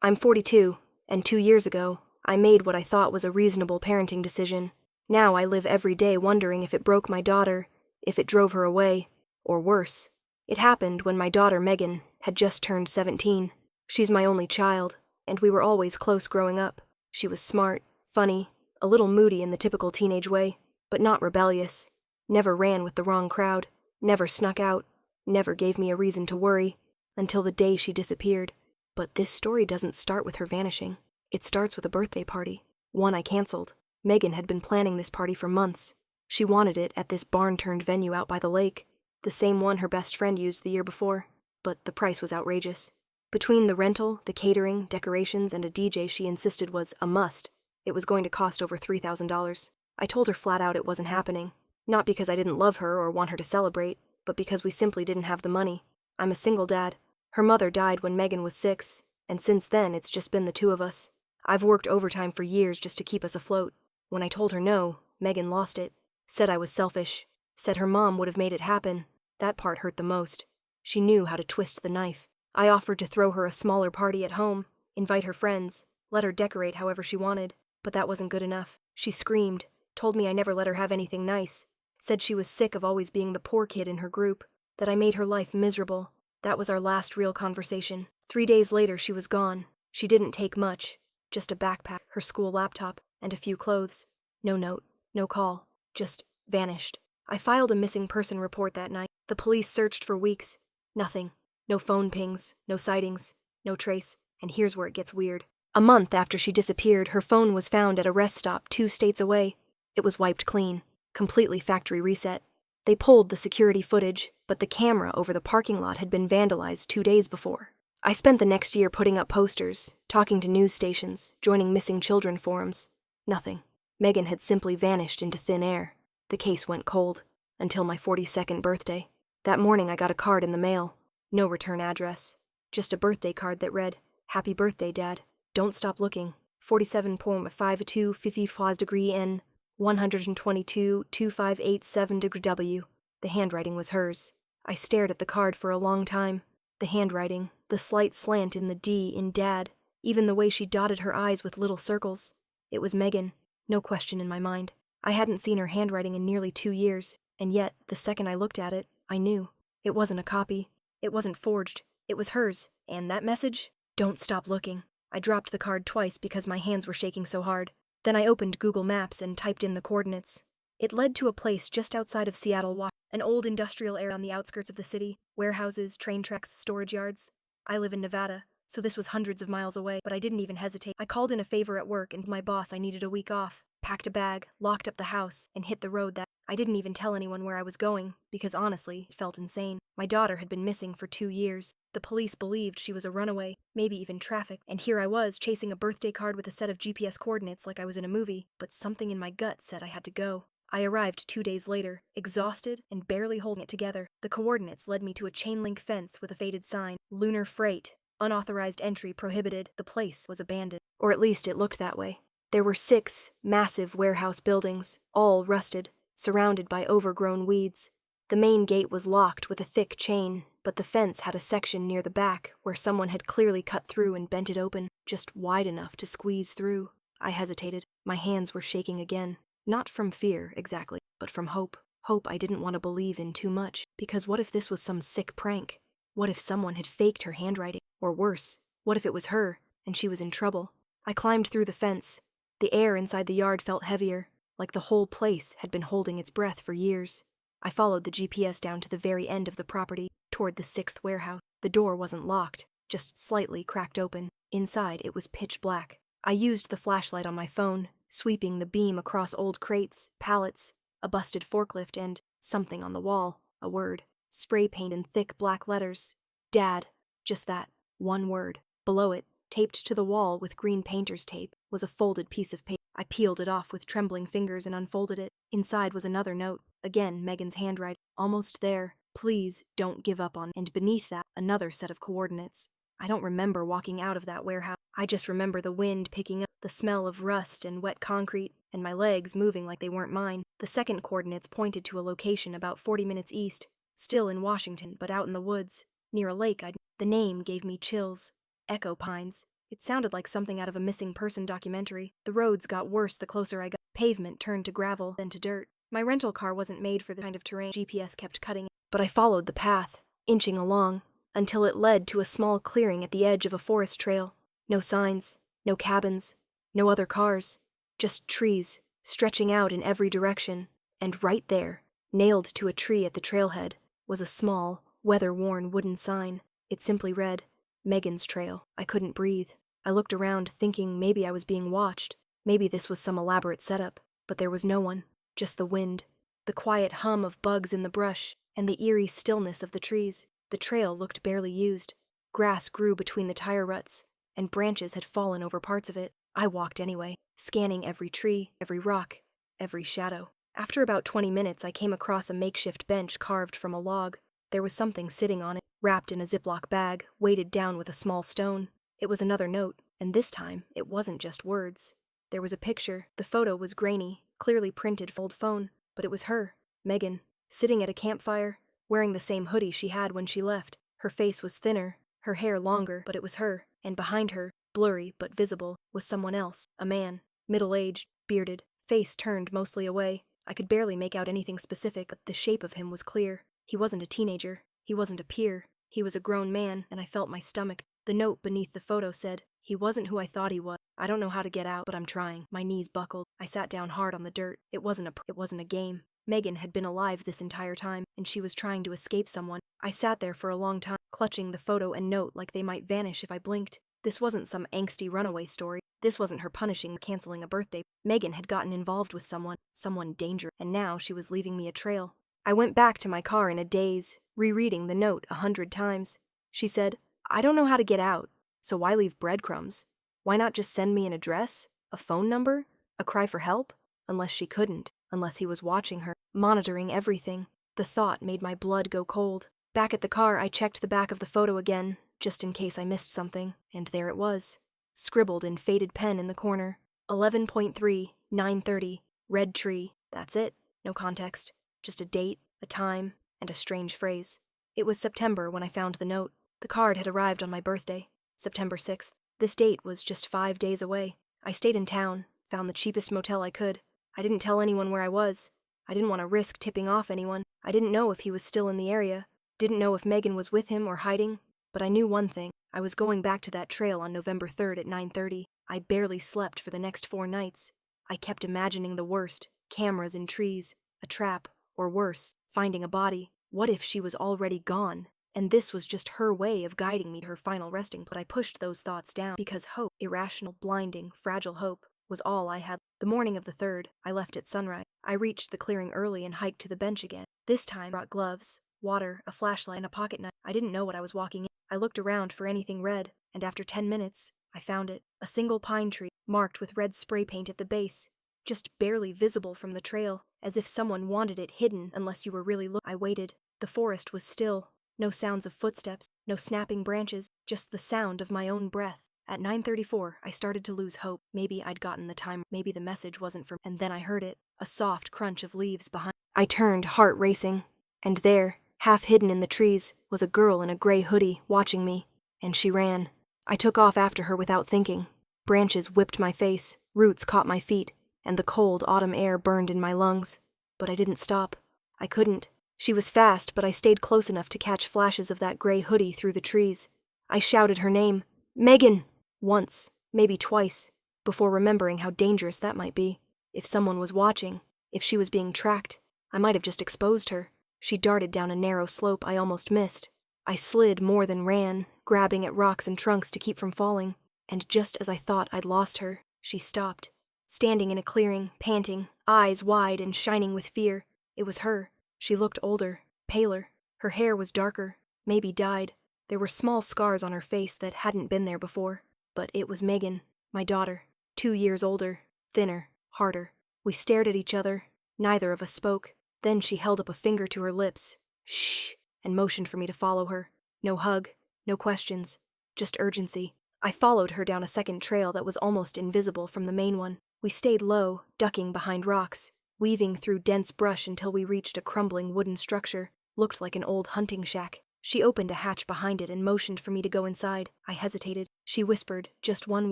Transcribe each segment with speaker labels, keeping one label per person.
Speaker 1: I'm 42, and 2 years ago, I made what I thought was a reasonable parenting decision. Now I live every day wondering if it broke my daughter, if it drove her away, or worse. It happened when my daughter Megan had just turned 17. She's my only child, and we were always close growing up. She was smart, funny, a little moody in the typical teenage way, but not rebellious. Never ran with the wrong crowd, never snuck out, never gave me a reason to worry, until the day she disappeared. But this story doesn't start with her vanishing. It starts with a birthday party, one I canceled. Megan had been planning this party for months. She wanted it at this barn-turned venue out by the lake, the same one her best friend used the year before, but the price was outrageous. Between the rental, the catering, decorations, and a DJ she insisted was a must, it was going to cost over $3,000. I told her flat out it wasn't happening, not because I didn't love her or want her to celebrate, but because we simply didn't have the money. I'm a single dad. Her mother died when Megan was 6, and since then it's just been the two of us. I've worked overtime for years just to keep us afloat. When I told her no, Megan lost it. Said I was selfish. Said her mom would have made it happen. That part hurt the most. She knew how to twist the knife. I offered to throw her a smaller party at home, invite her friends, let her decorate however she wanted, but that wasn't good enough. She screamed, told me I never let her have anything nice, said she was sick of always being the poor kid in her group, that I made her life miserable. That was our last real conversation. 3 days later she was gone. She didn't take much, just a backpack, her school laptop, and a few clothes. No note, no call, just vanished. I filed a missing person report that night. The police searched for weeks. Nothing. No phone pings, no sightings, no trace. And here's where it gets weird. A month after she disappeared, her phone was found at a rest stop 2 states away. It was wiped clean, completely factory reset. They pulled the security footage, but the camera over the parking lot had been vandalized 2 days before. I spent the next year putting up posters, talking to news stations, joining missing children forums. Nothing. Megan had simply vanished into thin air. The case went cold, until my 42nd birthday. That morning I got a card in the mail. No return address. Just a birthday card that read, "Happy birthday, Dad. Don't stop looking. 47.52 degree N, 122.2587 degree W." The handwriting was hers. I stared at the card for a long time. The handwriting, the slight slant in the D in Dad, even the way she dotted her eyes with little circles. It was Megan. No question in my mind. I hadn't seen her handwriting in nearly 2 years, and yet, the second I looked at it, I knew. It wasn't a copy. It wasn't forged. It was hers. And that message? Don't stop looking. I dropped the card twice because my hands were shaking so hard. Then I opened Google Maps and typed in the coordinates. It led to a place just outside of Seattle, Washington, an old industrial area on the outskirts of the city, warehouses, train tracks, storage yards. I live in Nevada, so this was hundreds of miles away, but I didn't even hesitate. I called in a favor at work and my boss I needed a week off, packed a bag, locked up the house, and hit the road. That I didn't even tell anyone where I was going, because honestly, it felt insane. My daughter had been missing for 2 years. The police believed she was a runaway, maybe even trafficked, and here I was chasing a birthday card with a set of GPS coordinates like I was in a movie, but something in my gut said I had to go. I arrived 2 days later, exhausted and barely holding it together. The coordinates led me to a chain-link fence with a faded sign, "Lunar Freight, unauthorized entry prohibited." The place was abandoned, or at least it looked that way. There were 6 massive warehouse buildings, all rusted, surrounded by overgrown weeds. The main gate was locked with a thick chain, but the fence had a section near the back where someone had clearly cut through and bent it open, just wide enough to squeeze through. I hesitated. My hands were shaking again. Not from fear, exactly, but from hope. Hope I didn't want to believe in too much, because what if this was some sick prank? What if someone had faked her handwriting? Or worse, what if it was her, and she was in trouble? I climbed through the fence. The air inside the yard felt heavier, like the whole place had been holding its breath for years. I followed the GPS down to the very end of the property, toward the 6th warehouse. The door wasn't locked, just slightly cracked open. Inside, it was pitch black. I used the flashlight on my phone, sweeping the beam across old crates, pallets, a busted forklift, and something on the wall, a word, spray paint in thick black letters. Dad. Just that, one word. Below it, taped to the wall with green painter's tape, was a folded piece of paper. I peeled it off with trembling fingers and unfolded it. Inside was another note, again Megan's handwriting. Almost there. Please don't give up on. And beneath that, another set of coordinates. I don't remember walking out of that warehouse. I just remember the wind picking up, the smell of rust and wet concrete, and my legs moving like they weren't mine. The second coordinates pointed to a location about 40 minutes east, still in Washington, but out in the woods, near a lake. The name gave me chills. Echo Pines. It sounded like something out of a missing person documentary. The roads got worse the closer I got. Pavement turned to gravel, then to dirt. My rental car wasn't made for the kind of terrain. GPS kept cutting it, but I followed the path, inching along, until it led to a small clearing at the edge of a forest trail. No signs, no cabins, no other cars, just trees, stretching out in every direction. And right there, nailed to a tree at the trailhead, was a small, weather-worn wooden sign. It simply read, Megan's Trail. I couldn't breathe. I looked around, thinking maybe I was being watched. Maybe this was some elaborate setup. But there was no one. Just the wind, the quiet hum of bugs in the brush, and the eerie stillness of the trees. The trail looked barely used. Grass grew between the tire ruts, and branches had fallen over parts of it. I walked anyway, scanning every tree, every rock, every shadow. After about 20 minutes, I came across a makeshift bench carved from a log. There was something sitting on it, wrapped in a Ziploc bag, weighted down with a small stone. It was another note, and this time, it wasn't just words. There was a picture. The photo was grainy, clearly printed from old phone, but it was her, Megan, sitting at a campfire, wearing the same hoodie she had when she left. Her face was thinner, her hair longer, but it was her, and behind her, blurry but visible, was someone else, a man, middle-aged, bearded, face turned mostly away. I could barely make out anything specific, but the shape of him was clear. He wasn't a teenager, he wasn't a peer, he was a grown man, and I felt my stomach. The note beneath the photo said, he wasn't who I thought he was. I don't know how to get out, but I'm trying. My knees buckled. I sat down hard on the dirt. It wasn't a game. Megan had been alive this entire time, and she was trying to escape someone. I sat there for a long time, clutching the photo and note like they might vanish if I blinked. This wasn't some angsty runaway story. This wasn't her punishing or canceling a birthday. Megan had gotten involved with someone dangerous, and now she was leaving me a trail. I went back to my car in a daze, rereading the note 100 times. She said, I don't know how to get out, so why leave breadcrumbs? Why not just send me an address, a phone number, a cry for help? Unless she couldn't, unless he was watching her, monitoring everything. The thought made my blood go cold. Back at the car, I checked the back of the photo again, just in case I missed something, and there it was, scribbled in faded pen in the corner. 11.3, 9:30, red tree. That's it. No context. Just a date, a time, and a strange phrase. It was September when I found the note. The card had arrived on my birthday, September 6th. This date was just 5 days away. I stayed in town, found the cheapest motel I could. I didn't tell anyone where I was. I didn't want to risk tipping off anyone. I didn't know if he was still in the area. Didn't know if Megan was with him or hiding. But I knew one thing. I was going back to that trail on November 3rd at 9:30. I barely slept for the next 4 nights. I kept imagining the worst. Cameras in trees, a trap, or worse, finding a body. What if she was already gone? And this was just her way of guiding me to her final resting. But I pushed those thoughts down because hope, irrational, blinding, fragile hope, was all I had. The morning of the 3rd, I left at sunrise. I reached the clearing early and hiked to the bench again. This time I brought gloves, water, a flashlight, and a pocket knife. I didn't know what I was walking in. I looked around for anything red, and after 10 minutes, I found it. A single pine tree, marked with red spray paint at the base, just barely visible from the trail, as if someone wanted it hidden unless you were really looking. I waited. The forest was still. No sounds of footsteps, no snapping branches, just the sound of my own breath. At 9:34, I started to lose hope. Maybe I'd gotten the time, maybe the message wasn't for me. And then I heard it, a soft crunch of leaves behind. I turned, heart racing, and there, half hidden in the trees, was a girl in a gray hoodie, watching me, and she ran. I took off after her without thinking. Branches whipped my face, roots caught my feet, and the cold autumn air burned in my lungs. But I didn't stop. I couldn't. She was fast, but I stayed close enough to catch flashes of that gray hoodie through the trees. I shouted her name, Megan! Once, maybe twice, before remembering how dangerous that might be. If someone was watching, if she was being tracked, I might have just exposed her. She darted down a narrow slope I almost missed. I slid more than ran, grabbing at rocks and trunks to keep from falling. And just as I thought I'd lost her, she stopped. Standing in a clearing, panting, eyes wide and shining with fear. It was her. She looked older, paler. Her hair was darker, maybe dyed. There were small scars on her face that hadn't been there before. But it was Megan, my daughter, 2 years older, thinner, harder. We stared at each other. Neither of us spoke. Then she held up a finger to her lips, shh, and motioned for me to follow her. No hug, no questions, just urgency. I followed her down a second trail that was almost invisible from the main one. We stayed low, ducking behind rocks, weaving through dense brush until we reached a crumbling wooden structure. Looked like an old hunting shack. She opened a hatch behind it and motioned for me to go inside. I hesitated. She whispered just one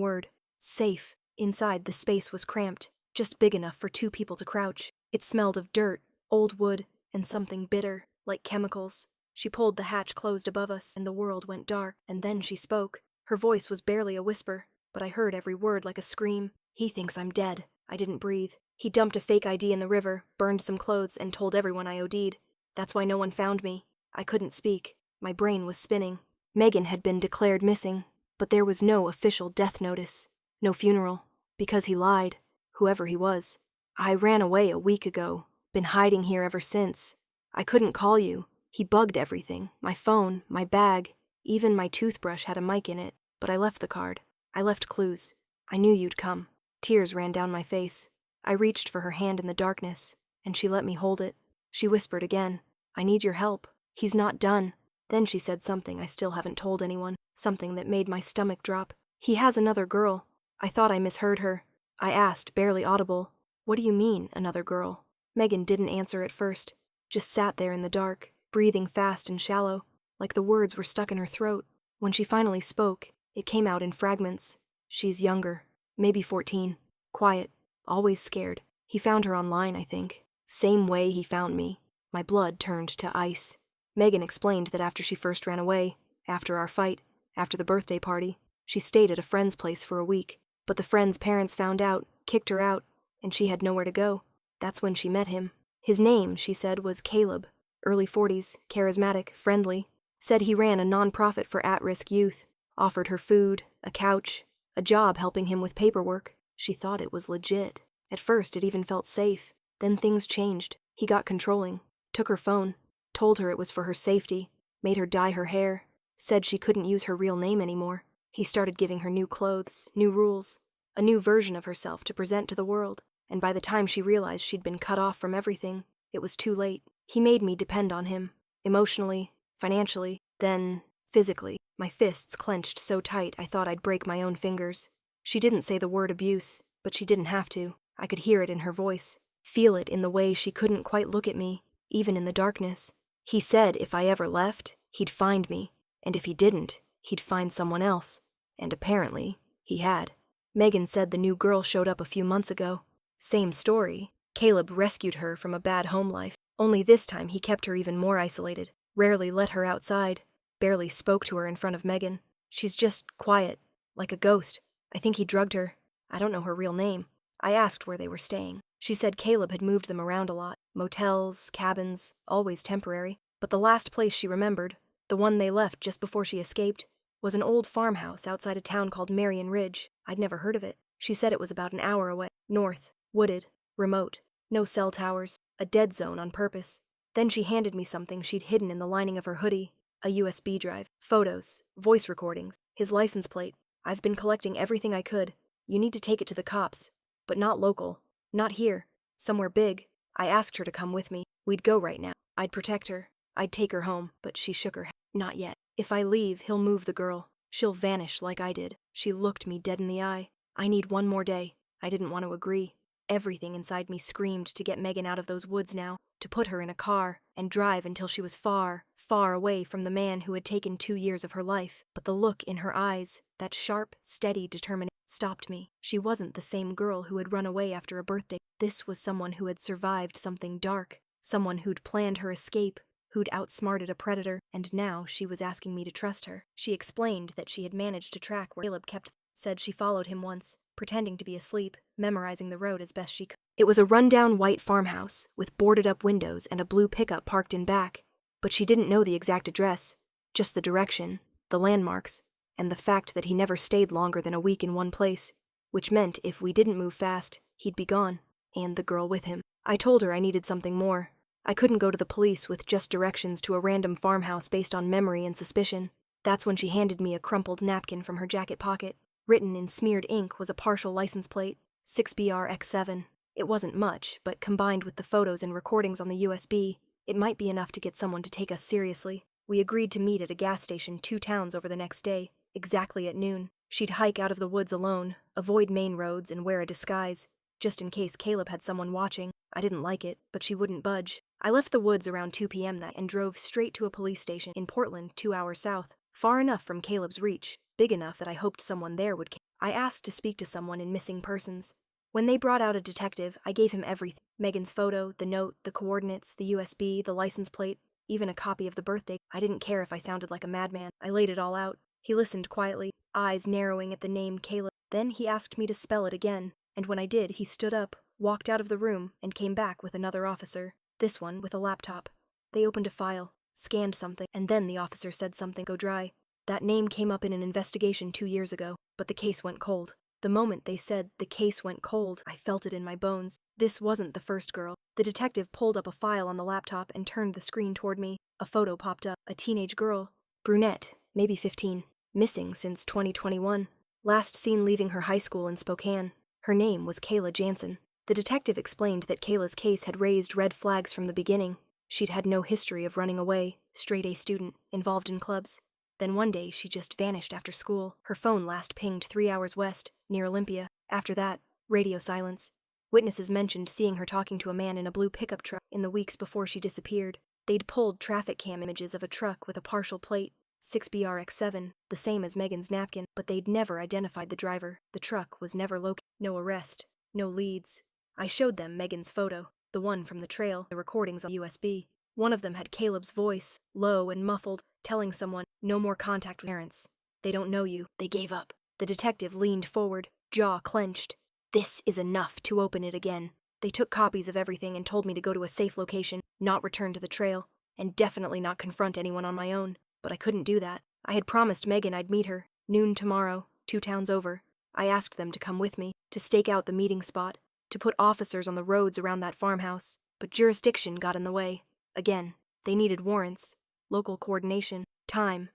Speaker 1: word. Safe. Inside, the space was cramped, just big enough for 2 people to crouch. It smelled of dirt, old wood, and something bitter, like chemicals. She pulled the hatch closed above us, and the world went dark, and then she spoke. Her voice was barely a whisper, but I heard every word like a scream. He thinks I'm dead. I didn't breathe. He dumped a fake ID in the river, burned some clothes, and told everyone I OD'd. That's why no one found me. I couldn't speak. My brain was spinning. Megan had been declared missing, but there was no official death notice. No funeral. Because he lied. Whoever he was. I ran away a week ago. Been hiding here ever since. I couldn't call you. He bugged everything. My phone, my bag, even my toothbrush had a mic in it. But I left the card. I left clues. I knew you'd come. Tears ran down my face. I reached for her hand in the darkness, and she let me hold it. She whispered again, I need your help. He's not done. Then she said something I still haven't told anyone, something that made my stomach drop. He has another girl. I thought I misheard her. I asked, barely audible, what do you mean, another girl? Megan didn't answer at first, just sat there in the dark, breathing fast and shallow, like the words were stuck in her throat. When she finally spoke, it came out in fragments. She's younger, maybe 14, quiet, always scared. He found her online, I think. Same way he found me. My blood turned to ice. Megan explained that after she first ran away, after our fight, after the birthday party, she stayed at a friend's place for a week. But the friend's parents found out, kicked her out, and she had nowhere to go. That's when she met him. His name, she said, was Caleb. Early 40s, charismatic, friendly. Said he ran a non-profit for at-risk youth. Offered her food, a couch, a job helping him with paperwork. She thought it was legit. At first, it even felt safe. Then things changed. He got controlling. Took her phone. Told her it was for her safety. Made her dye her hair. Said she couldn't use her real name anymore. He started giving her new clothes, new rules, a new version of herself to present to the world. And by the time she realized she'd been cut off from everything, it was too late. He made me depend on him. Emotionally, financially, then physically. My fists clenched so tight I thought I'd break my own fingers. She didn't say the word abuse, but she didn't have to. I could hear it in her voice, feel it in the way she couldn't quite look at me, even in the darkness. He said if I ever left, he'd find me, and if he didn't, he'd find someone else. And apparently, he had. Megan said the new girl showed up a few months ago. Same story. Caleb rescued her from a bad home life, only this time he kept her even more isolated, rarely let her outside, barely spoke to her in front of Megan. She's just quiet, like a ghost. I think he drugged her. I don't know her real name. I asked where they were staying. She said Caleb had moved them around a lot. Motels, cabins, always temporary. But the last place she remembered, the one they left just before she escaped, was an old farmhouse outside a town called Marion Ridge. I'd never heard of it. She said it was about an hour away. North, wooded, remote. No cell towers. A dead zone on purpose. Then she handed me something she'd hidden in the lining of her hoodie. A USB drive. Photos. Voice recordings. His license plate. I've been collecting everything I could. You need to take it to the cops. But not local. Not here. Somewhere big. I asked her to come with me. We'd go right now. I'd protect her. I'd take her home. But she shook her head. Not yet. If I leave, he'll move the girl. She'll vanish like I did. She looked me dead in the eye. I need one more day. I didn't want to agree. Everything inside me screamed to get Megan out of those woods now, to put her in a car, and drive until she was far, far away from the man who had taken 2 years of her life. But the look in her eyes, that sharp, steady determination, stopped me. She wasn't the same girl who had run away after a birthday. This was someone who had survived something dark, someone who'd planned her escape, who'd outsmarted a predator, and now she was asking me to trust her. She explained that she had managed to track where Caleb kept, said she followed him once, pretending to be asleep, memorizing the road as best she could. It was a rundown white farmhouse, with boarded-up windows and a blue pickup parked in back, but she didn't know the exact address, just the direction, the landmarks, and the fact that he never stayed longer than a week in one place, which meant if we didn't move fast, he'd be gone, and the girl with him. I told her I needed something more. I couldn't go to the police with just directions to a random farmhouse based on memory and suspicion. That's when she handed me a crumpled napkin from her jacket pocket. Written in smeared ink was a partial license plate, 6BRX7. It wasn't much, but combined with the photos and recordings on the USB, it might be enough to get someone to take us seriously. We agreed to meet at a gas station 2 towns over the next day, exactly at noon. She'd hike out of the woods alone, avoid main roads, and wear a disguise. just in case Caleb had someone watching. I didn't like it, but she wouldn't budge. I left the woods around 2 p.m. that and drove straight to a police station in Portland, 2 hours south, far enough from Caleb's reach, big enough that I hoped someone there would. I asked to speak to someone in missing persons. When they brought out a detective, I gave him everything. Megan's photo, the note, the coordinates, the USB, the license plate, even a copy of the birthday. I didn't care if I sounded like a madman. I laid it all out. He listened quietly, eyes narrowing at the name Caleb. Then he asked me to spell it again, and when I did, he stood up, walked out of the room, and came back with another officer, this one with a laptop. They opened a file, scanned something, and then the officer said something go dry. That name came up in an investigation 2 years ago, but the case went cold. The moment they said the case went cold, I felt it in my bones. This wasn't the first girl. The detective pulled up a file on the laptop and turned the screen toward me. A photo popped up. A teenage girl. Brunette, maybe 15. Missing since 2021. Last seen leaving her high school in Spokane. Her name was Kayla Jansen. The detective explained that Kayla's case had raised red flags from the beginning. She'd had no history of running away, straight-A student, involved in clubs. Then one day, she just vanished after school. Her phone last pinged 3 hours west, near Olympia. After that, radio silence. Witnesses mentioned seeing her talking to a man in a blue pickup truck in the weeks before she disappeared. They'd pulled traffic cam images of a truck with a partial plate, 6BRX7, the same as Megan's napkin, but they'd never identified the driver. The truck was never located. No arrest. No leads. I showed them Megan's photo, the one from the trail, the recordings on USB. One of them had Caleb's voice, low and muffled, telling someone, no more contact with parents. They don't know you. They gave up. The detective leaned forward, jaw clenched. This is enough to open it again. They took copies of everything and told me to go to a safe location, not return to the trail, and definitely not confront anyone on my own. But I couldn't do that. I had promised Megan I'd meet her, noon tomorrow, 2 towns over. I asked them to come with me, to stake out the meeting spot, to put officers on the roads around that farmhouse. But jurisdiction got in the way. Again, they needed warrants, local coordination, time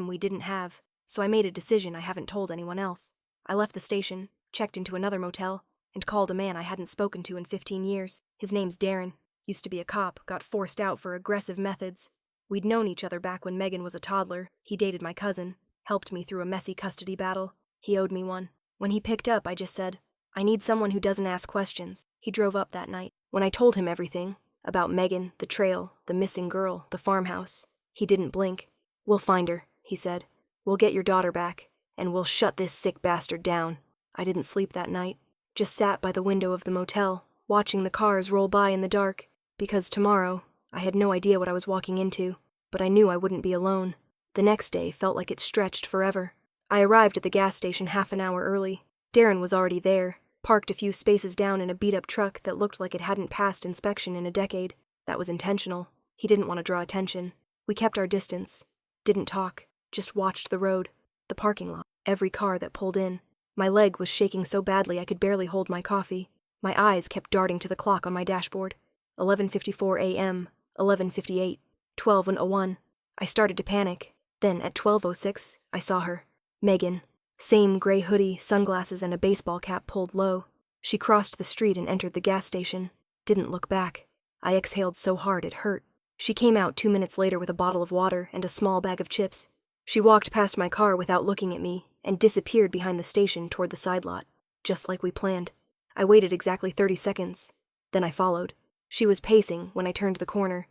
Speaker 1: we didn't have, so I made a decision I haven't told anyone else. I left the station, checked into another motel, and called a man I hadn't spoken to in 15 years. His name's Darren, used to be a cop, got forced out for aggressive methods. We'd known each other back when Megan was a toddler. He dated my cousin, helped me through a messy custody battle. He owed me one. When he picked up, I just said, I need someone who doesn't ask questions. He drove up that night. When I told him everything, about Megan, the trail, the missing girl, the farmhouse, he didn't blink. We'll find her, he said. We'll get your daughter back, and we'll shut this sick bastard down. I didn't sleep that night. Just sat by the window of the motel, watching the cars roll by in the dark, because tomorrow, I had no idea what I was walking into, but I knew I wouldn't be alone. The next day felt like it stretched forever. I arrived at the gas station half an hour early. Darren was already there, parked a few spaces down in a beat-up truck that looked like it hadn't passed inspection in a decade. That was intentional. He didn't want to draw attention. We kept our distance. Didn't talk. Just watched the road, the parking lot, every car that pulled in. My leg was shaking so badly I could barely hold my coffee. My eyes kept darting to the clock on my dashboard. 11:54 a.m., 11:58, 12:01. I started to panic. Then, at 12:06, I saw her. Megan. Same gray hoodie, sunglasses, and a baseball cap pulled low. She crossed the street and entered the gas station. Didn't look back. I exhaled so hard it hurt. She came out 2 minutes later with a bottle of water and a small bag of chips. She walked past my car without looking at me and disappeared behind the station toward the side lot, just like we planned. I waited exactly 30 seconds. Then I followed. She was pacing when I turned the corner.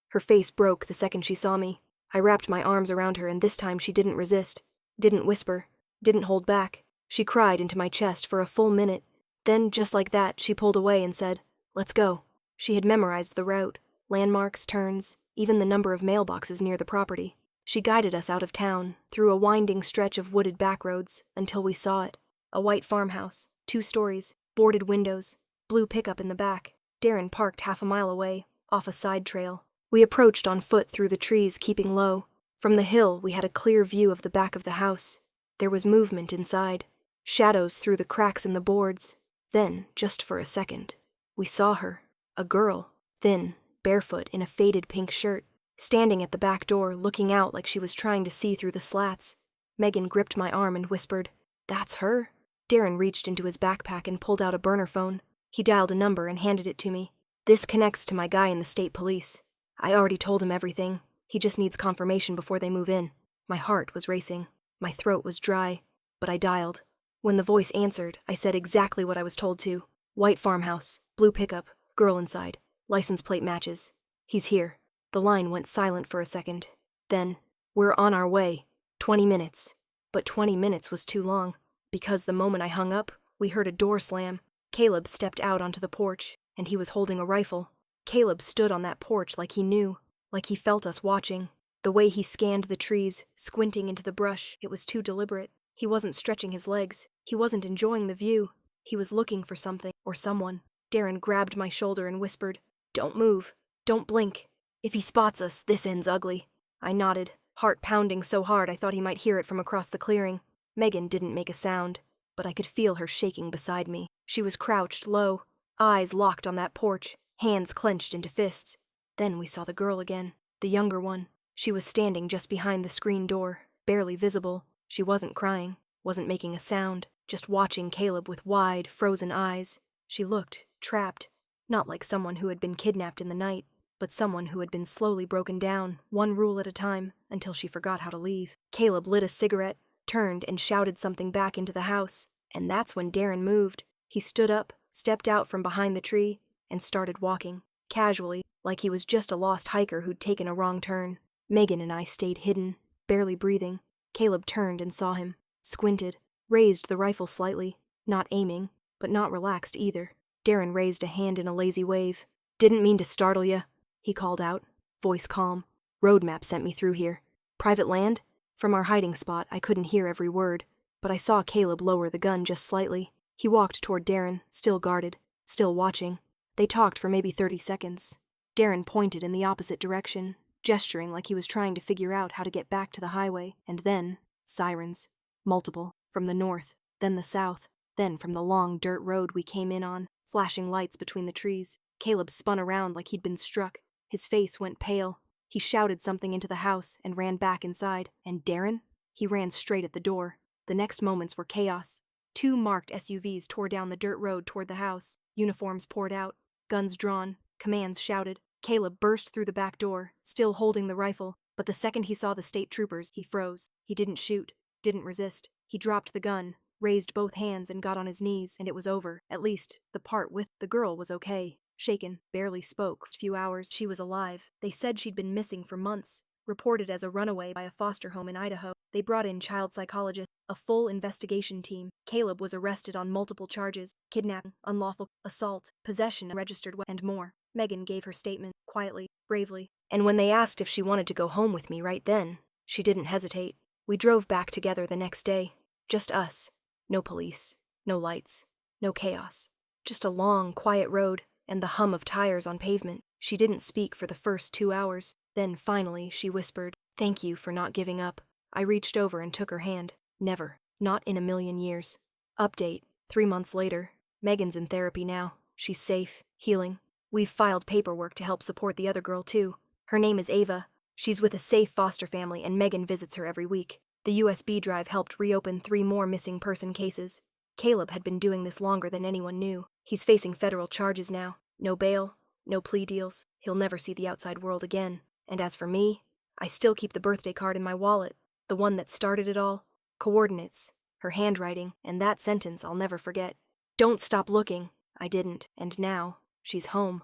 Speaker 1: Her face broke the second she saw me. I wrapped my arms around her, and this time she didn't resist, didn't whisper, didn't hold back. She cried into my chest for a full minute. Then, just like that, she pulled away and said, "Let's go." She had memorized the route, landmarks, turns, even the number of mailboxes near the property. She guided us out of town, through a winding stretch of wooded backroads, until we saw it. A white farmhouse, 2 stories, boarded windows, blue pickup in the back. Darren parked half a mile away, off a side trail. We approached on foot through the trees, keeping low. From the hill, we had a clear view of the back of the house. There was movement inside, shadows through the cracks in the boards. Then, just for a second, we saw her, a girl, thin, barefoot, in a faded pink shirt, standing at the back door, looking out like she was trying to see through the slats. Megan gripped my arm and whispered, "That's her." Darren reached into his backpack and pulled out a burner phone. He dialed a number and handed it to me. "This connects to my guy in the state police. I already told him everything. He just needs confirmation before they move in." My heart was racing. My throat was dry. But I dialed. When the voice answered, I said exactly what I was told to. White farmhouse, blue pickup, girl inside, license plate matches. He's here. The line went silent for a second. Then, we're on our way. 20 minutes. But 20 minutes was too long, because the moment I hung up, we heard a door slam. Caleb stepped out onto the porch, and he was holding a rifle. Caleb stood on that porch like he knew, like he felt us watching. The way he scanned the trees, squinting into the brush, it was too deliberate. He wasn't stretching his legs. He wasn't enjoying the view. He was looking for something, or someone. Darren grabbed my shoulder and whispered, "Don't move. Don't blink. If he spots us, this ends ugly." I nodded, heart pounding so hard I thought he might hear it from across the clearing. Megan didn't make a sound, but I could feel her shaking beside me. She was crouched low, eyes locked on that porch, hands clenched into fists. Then we saw the girl again, the younger one. She was standing just behind the screen door, barely visible. She wasn't crying, wasn't making a sound, just watching Caleb with wide, frozen eyes. She looked trapped, not like someone who had been kidnapped in the night, but someone who had been slowly broken down, one rule at a time, until she forgot how to leave. Caleb lit a cigarette, turned and shouted something back into the house, and that's when Darren moved. He stood up, stepped out from behind the tree, and started walking, casually, like he was just a lost hiker who'd taken a wrong turn. Megan and I stayed hidden, barely breathing. Caleb turned and saw him, squinted, raised the rifle slightly, not aiming, but not relaxed either. Darren raised a hand in a lazy wave. "Didn't mean to startle ya," he called out, voice calm. "Road map sent me through here. Private land?" From our hiding spot, I couldn't hear every word, but I saw Caleb lower the gun just slightly. He walked toward Darren, still guarded, still watching. They talked for maybe 30 seconds. Darren pointed in the opposite direction, gesturing like he was trying to figure out how to get back to the highway, and then, sirens. Multiple, from the north, then the south, then from the long dirt road we came in on, flashing lights between the trees. Caleb spun around like he'd been struck. His face went pale. He shouted something into the house and ran back inside. And Darren? He ran straight at the door. The next moments were chaos. 2 marked SUVs tore down the dirt road toward the house. Uniforms poured out. Guns drawn. Commands shouted. Caleb burst through the back door, still holding the rifle, but the second he saw the state troopers, he froze. He didn't shoot, didn't resist. He dropped the gun, raised both hands and got on his knees, and it was over. At least, the part with the girl was okay. Shaken, barely spoke. For a few hours, she was alive. They said she'd been missing for months, reported as a runaway by a foster home in Idaho. They brought in child psychologists, a full investigation team. Caleb was arrested on multiple charges: kidnapping, unlawful assault, possession of registered weapon, and more. Megan gave her statement, quietly, bravely. And when they asked if she wanted to go home with me right then, she didn't hesitate. We drove back together the next day. Just us. No police. No lights. No chaos. Just a long, quiet road, and the hum of tires on pavement. She didn't speak for the first 2 hours. Then, finally, she whispered, "Thank you for not giving up." I reached over and took her hand. Never. Not in a million years. Update. 3 months later. Megan's in therapy now. She's safe, healing. We've filed paperwork to help support the other girl, too. Her name is Ava. She's with a safe foster family, and Megan visits her every week. The USB drive helped reopen 3 more missing person cases. Caleb had been doing this longer than anyone knew. He's facing federal charges now. No bail, no plea deals. He'll never see the outside world again. And as for me, I still keep the birthday card in my wallet, the one that started it all. Coordinates, her handwriting, and that sentence I'll never forget. "Don't stop looking." I didn't, and now, she's home.